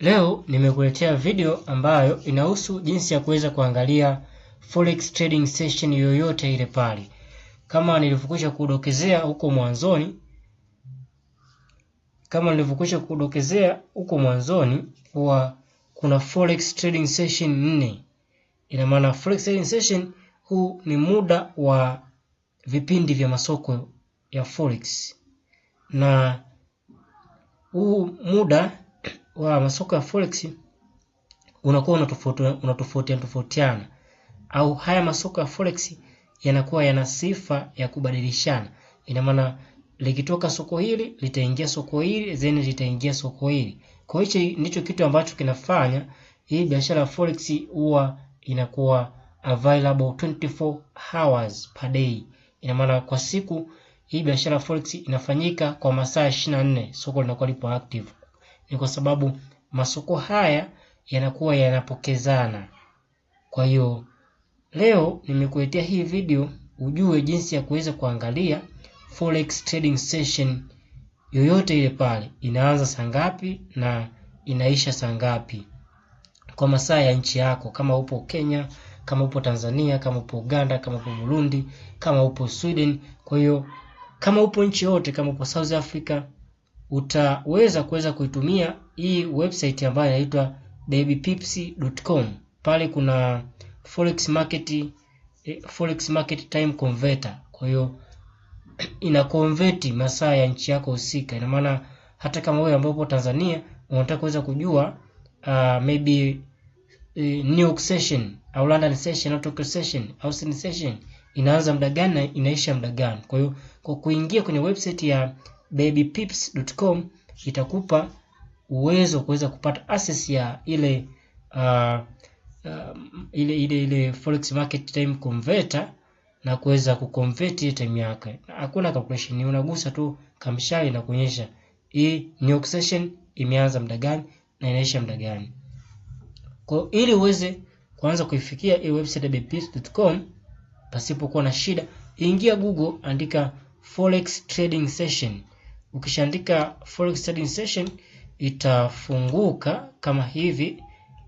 Leo nimekuletea video ambayo inahusu jinsi ya kuweza kuangalia forex trading session yoyote ile pale. Kama nilivyokwisha kudokezea huko mwanzoni, huwa kuna forex trading session 4. Ina maana forex trading session huu ni muda wa vipindi vya masoko ya forex. Na huu muda wa masoko ya forex unakuwa unatofautiana au haya masoko ya forex yanakuwa yana sifa ya kubadilishana. Ina maana likitoka soko hili litaingia soko hili, then litaingia soko hili. Kwa hiyo ndicho kitu ambacho kinafanya hii biashara ya forex huwa inakuwa available 24 hours per day. Ina maana kwa siku hii biashara ya forex inafanyika kwa masaa 24, soko linakuwa lipo active. Ni kwa sababu masoko haya yanakuwa yanapokezana. Kwa hiyo leo nimekuletea hii video ujue jinsi ya kuweza kuangalia forex trading session yoyote ile pale, inaanza saa ngapi na inaisha saa ngapi kwa masaa ya nchi yako. Kama upo Kenya, kama upo Tanzania, kama upo Uganda, kama upo Burundi, kama upo Sweden. Kwa hiyo kama upo nchi yote, kama upo South Africa, utaweza kuitumia hii website ambayo inaitwa babypips.com. Pale kuna forex market time converter. Kwa hiyo ina convert masaa ya nchi yako husika. Ina maana hata kama wewe ambaye upo Tanzania unataka kuweza kujua maybe New York session au London session au Tokyo session au Sydney session inaanza muda gani na inaisha muda gani. Kwa hiyo kwa kuingia kwenye website ya babypips.com itakupa uwezo kuweza kupata access ya ile forex market time converter na kuweza kuconvert time yake. Hakuna calculation, unagusa tu kamshale na kuonyesha hii New York session imeanza muda gani na inaisha muda gani. Kwa ili uweze kuanza kuifikia hii website ya babypips.com pasipokuwa na shida, ingia Google, andika forex trading session. Ukishaandika forex trading session itafunguka kama hivi,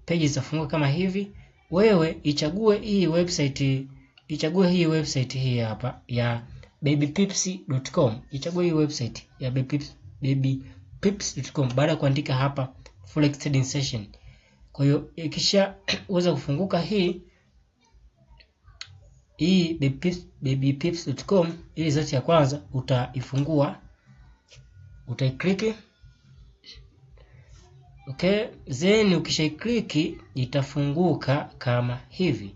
page itafunguka kama hivi. Wewe ichague hii website hii hapa ya babypips.com. Ichague hii website ya babypips.com baada ya kuandika hapa forex trading session. Kwa hiyo ikisha uweza kufunguka hii babypips.com, ili zote ya kwanza utaifungua, utaiclick. Okay, then ukishaiclick itafunguka kama hivi.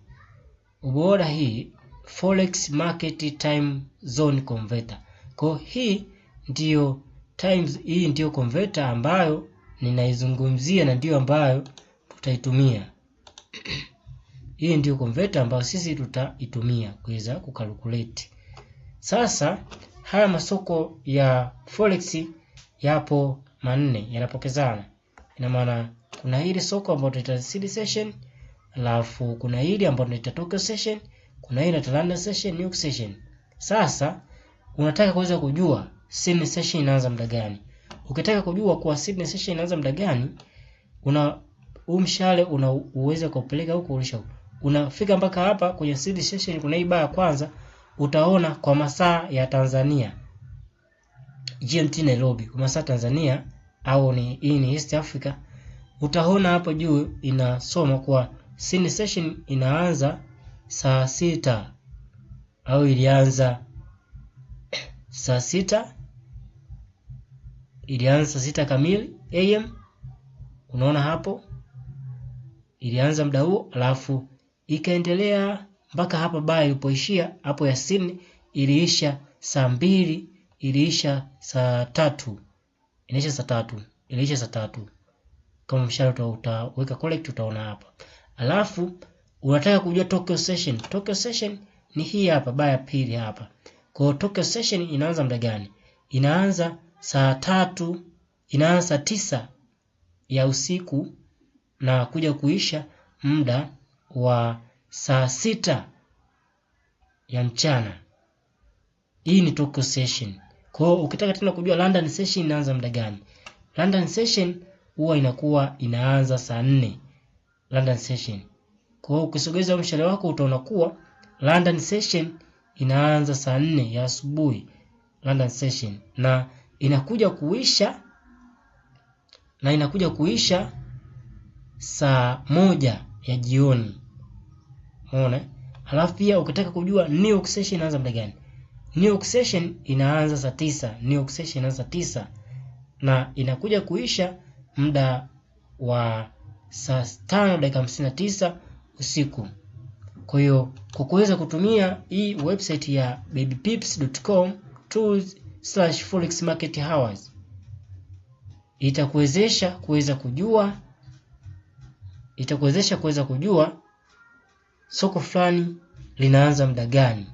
Ubora hii forex market time zone converter. Kwa hii ndio converter ambayo ninaizungumzia na ndio ambayo tutaitumia. Hii ndio converter ambayo sisi tutaitumia kuweza kucalculate. Sasa haya masoko ya forex yapo manne yanapokezana. Ina maana kuna hili soko ambalo tunaita Sydney session, alafu kuna hili ambalo tunaita Tokyo session, kuna hili tunaita London session, New York session. Sasa unataka kuweza kujua Sydney session inaanza muda gani. Ukitaka kujua kwa Sydney session inaanza muda gani, mshale unaweza kupeleka huko ulisha huko. Unafika mpaka hapa kwenye Sydney session, kuna hii bar ya kwanza, utaona kwa masaa ya Tanzania GMT Nairobi, kwa masaa Tanzania au hii ni East Africa. Utaona hapo juu inasoma kwa Sydney session inaanza saa 6 au ilianza saa 6, ilianza saa 6 kamili AM. Unaona hapo ilianza muda huo, alafu ikaendelea mpaka hapa baa ilipoishia hapo ya Sydney iliisha saa 2, iliisha saa 3. Inaisha saa 3. Kama mshale utaweka correct utaona hapa. Alafu unataka kujua Tokyo session. Tokyo session ni hii hapa baa ya pili hapa. Kwa Tokyo session inaanza muda gani? Inaanza saa 3, inaanza saa 9 ya usiku na kuja kuisha muda wa saa 6 ya mchana. Hii ni Tokyo session. Kwa ukitaka tena kujua London session inaanza muda gani, London session huwa inakuwa inaanza saa 4 London session. Kwa hiyo ukisogeza mshale wako utaona kuwa London session inaanza saa 4 ya asubuhi London session, na inakuja kuisha saa 1 ya jioni. Umeona? Halafu pia ukitaka kujua New York session inaanza muda gani, New York session inaanza saa 9. New York session inaanza saa 9 na inakuja kuisha muda wa saa 5:59 usiku. Kwa hiyo kwa kuweza kutumia hii website ya babypips.com tools/forex market hours itakuwezesha kuweza kujua soko fulani linaanza muda gani,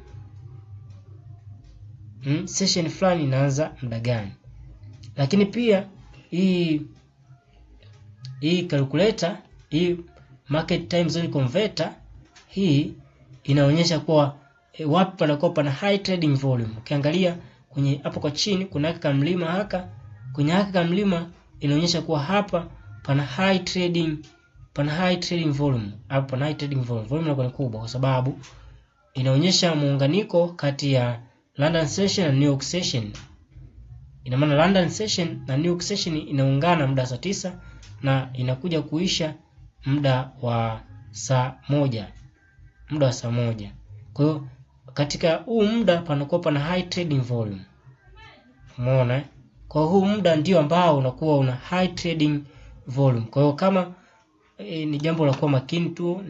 session fulani inaanza muda gani. Lakini pia hii calculator, hii market time zone converter, hii inaonyesha kuwa wapi panakuwa pana high trading volume. Ukiangalia kwenye hapo kwa chini kuna haka mlima haka, kwenye haka mlima inaonyesha kuwa hapa pana high trading volume. Hapo pana high trading volume. Volume inakuwa kubwa kwa sababu inaonyesha muunganiko kati ya London session na New York session. Ina maana London session na New York session inaungana muda saa 9 na inakuja kuisha muda wa saa 1. Kwa hiyo katika huu muda panakuwa pana high trading volume. Umeona? Kwa huu muda ndio ambao unakuwa una high trading volume. Kwa hiyo kama ni jambo la kuwa makini tu.